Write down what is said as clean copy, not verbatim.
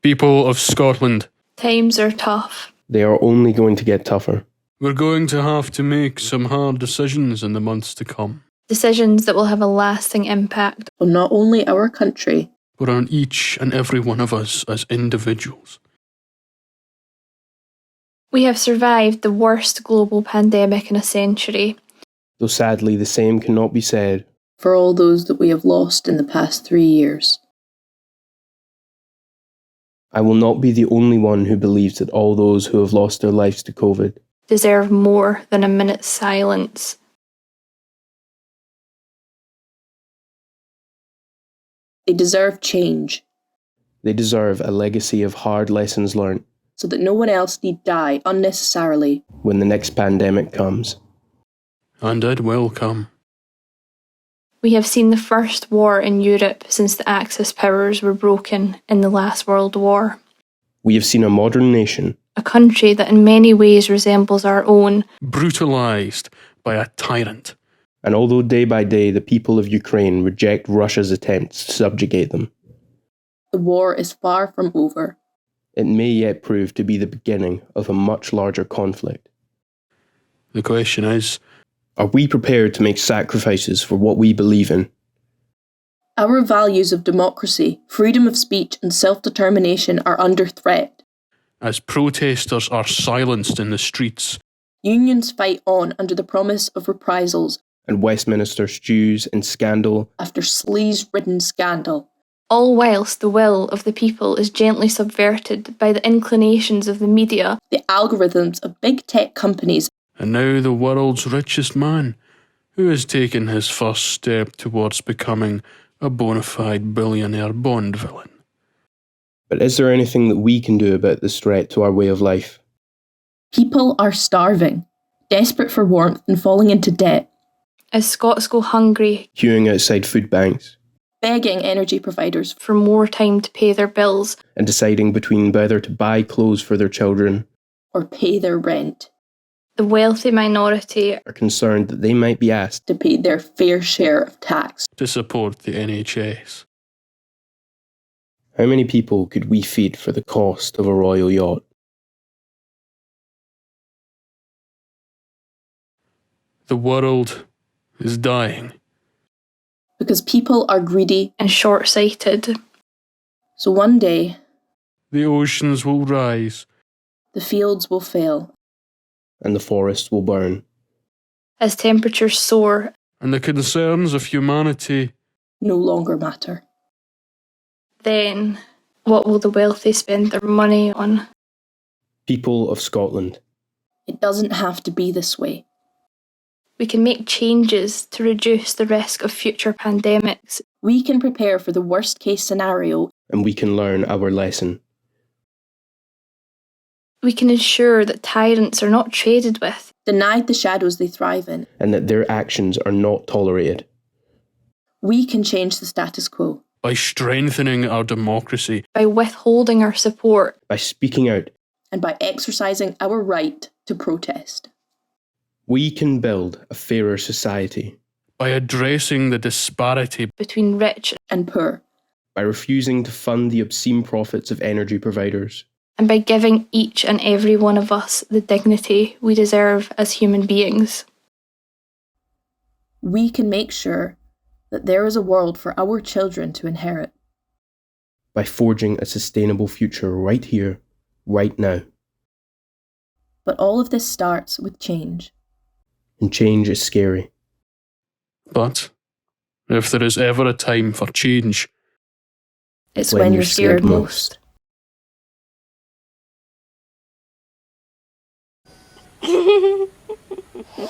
People of Scotland. Times are tough. They are only going to get tougher. We're going to have to make some hard decisions in the months to come. Decisions that will have a lasting impact on not only our country, but on each and every one of us as individuals. We have survived the worst global pandemic in a century. Though sadly the same cannot be said for all those that we have lost in the past 3 years. I will not be the only one who believes that all those who have lost their lives to COVID deserve more than a minute's silence. They deserve change. They deserve a legacy of hard lessons learned, so that no one else need die unnecessarily when the next pandemic comes. And it will come. We have seen the first war in Europe since the Axis powers were broken in the last World War. We have seen a modern nation, a country that in many ways resembles our own, brutalized by a tyrant. And although day by day the people of Ukraine reject Russia's attempts to subjugate them, the war is far from over. It may yet prove to be the beginning of a much larger conflict. The question is, are we prepared to make sacrifices for what we believe in? Our values of democracy, freedom of speech and self-determination are under threat. As protesters are silenced in the streets, unions fight on under the promise of reprisals, and Westminster stews in scandal after sleaze-ridden scandal. All whilst the will of the people is gently subverted by the inclinations of the media, the algorithms of big tech companies, and now the world's richest man, who has taken his first step towards becoming a bona fide billionaire Bond villain. But is there anything that we can do about this threat to our way of life? People are starving, desperate for warmth and falling into debt. As Scots go hungry, queuing outside food banks, begging energy providers for more time to pay their bills, and deciding between whether to buy clothes for their children or pay their rent. The wealthy minority are concerned that they might be asked to pay their fair share of tax to support the NHS. How many people could we feed for the cost of a royal yacht? The world is dying. Because people are greedy and short-sighted. So one day, the oceans will rise, the fields will fail, and the forests will burn. As temperatures soar, and the concerns of humanity no longer matter. Then, what will the wealthy spend their money on? People of Scotland. It doesn't have to be this way. We can make changes to reduce the risk of future pandemics. We can prepare for the worst case scenario. And we can learn our lesson. We can ensure that tyrants are not traded with, denied the shadows they thrive in, and that their actions are not tolerated. We can change the status quo. By strengthening our democracy. By withholding our support. By speaking out. And by exercising our right to protest. We can build a fairer society. By addressing the disparity between rich and poor. By refusing to fund the obscene profits of energy providers. And by giving each and every one of us the dignity we deserve as human beings. We can make sure that there is a world for our children to inherit. By forging a sustainable future right here, right now. But all of this starts with change. And change is scary. But if there is ever a time for change, it's when you're scared most.